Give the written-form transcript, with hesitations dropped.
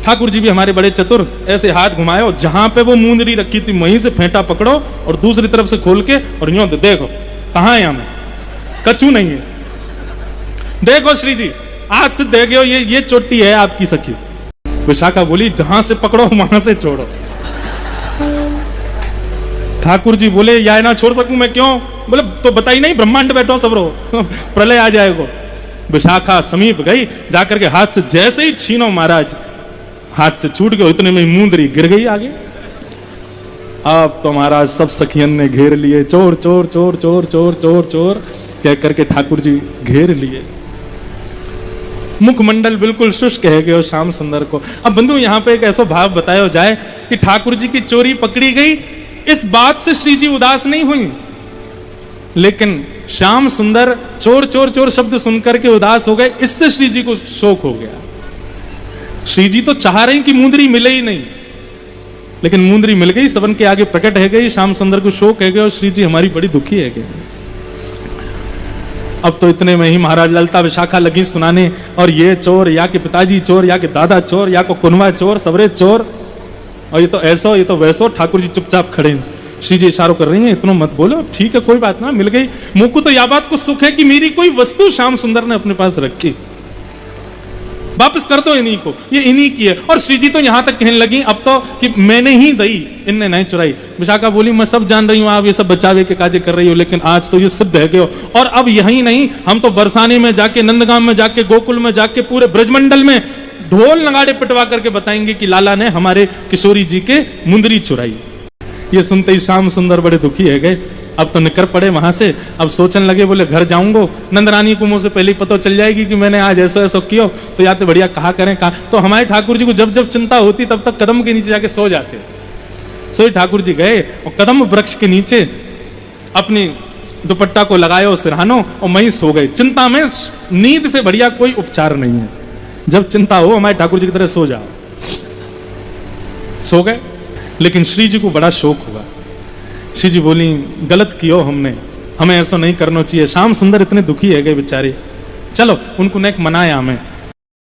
ठाकुर जी भी हमारे बड़े चतुर, ऐसे हाथ घुमाए और जहां पे वो मूंदरी रखी थी वहीं से फेंटा पकड़ो और दूसरी तरफ से खोल के और यूं देखो कहां है, हमें कचू नहीं है। देखो श्री जी आज से देख हो, ये चोटी है आपकी सखी। विशाखा बोली जहां से पकड़ो वहां से छोड़ो। ठाकुर जी बोले या ना छोड़ सकूं मैं, क्यों? बोले तो बताई नहीं, ब्रह्मांड बैठो सब रो प्रलय आ जाएगा। विशाखा समीप गई, जाकर के हाथ से जैसे ही छीनो महाराज, हाथ से छूट गए, इतने में मूंदरी गिर गई आगे। अब तो महाराज सब सखियन ने घेर लिए, चोर चोर चोर चोर चोर चोर चोर कह करके ठाकुर जी घेर लिए। मुखमंडल बिल्कुल शुष्क है गए श्याम सुंदर को। अब बंधु यहां पे एक ऐसा भाव बताया जाए कि ठाकुर जी की चोरी पकड़ी गई, इस बात से श्री जी उदास नहीं हुई, लेकिन श्याम सुंदर चोर चोर चोर शब्द सुनकर के उदास हो गए, इससे श्री जी को शोक हो गया। श्री जी तो चाह रहे हैं कि मूंदरी मिले ही नहीं, लेकिन मूंदरी मिल गई, सबन के आगे प्रकट है गई, श्याम सुंदर को शोक है गया और श्री जी हमारी बड़ी दुखी है गई। अब तो इतने में ही महाराज ललता विशाखा लगी सुनाने, और ये चोर, या के पिताजी चोर, या के दादा चोर, या को कुनवा चोर, सबरे चोर, और ये तो ऐसो ये तो वैसो। ठाकुर जी चुपचाप खड़े हैं, श्री जी इशारों कर रही हैं इतना मत बोलो, ठीक है कोई बात ना, मिल गई। मुंह को तो यह बात को सुख है कि मेरी कोई वस्तु श्याम सुंदर ने अपने पास रखी, वापस कर दो इन्हीं को, ये इन्हीं की है। और श्री जी तो यहां तक कहने लगी अब तो कि मैंने ही दई, इनने नहीं चुराई। विशाखा बोली मैं सब जान रही हूं आप ये सब बचावे के काजे कर रही हो, लेकिन आज तो ये सिद्ध है गए। और अब यही नहीं, हम तो बरसाने में जाके, नंदगांव में जाके, गोकुल में जाके, पूरे ब्रजमंडल में ढोल नगाड़े पिटवा करके बताएंगे कि लाला ने हमारे किशोरी जी के मुंदरी चुराई। ये सुनते ही श्याम सुंदर बड़े दुखी है गए। अब तो निकर पड़े वहां से, अब सोचने लगे बोले घर जाऊंगो, नंदरानी को मुंह से पहले ही पता चल जाएगी कि मैंने आज ऐसा ऐसा किया, तो या तो बढ़िया कहा करें कहा। तो हमारे ठाकुर जी को जब जब चिंता होती तब तक कदम के नीचे जाके सो जाते। सो ठाकुर जी गए और कदम वृक्ष के नीचे अपनी दुपट्टा को लगाया सिरहानो और वहीं सो गए। चिंता में नींद से बढ़िया कोई उपचार नहीं है, जब चिंता हो हमारे ठाकुर जी की तरह सो जाओ। सो गए, लेकिन श्री जी को बड़ा शोक हुआ। श्री जी बोली गलत कियो हमने, हमें ऐसा नहीं करना चाहिए। श्याम सुंदर इतने दुखी है गए बेचारे, चलो उनको नेक मनाया हमें।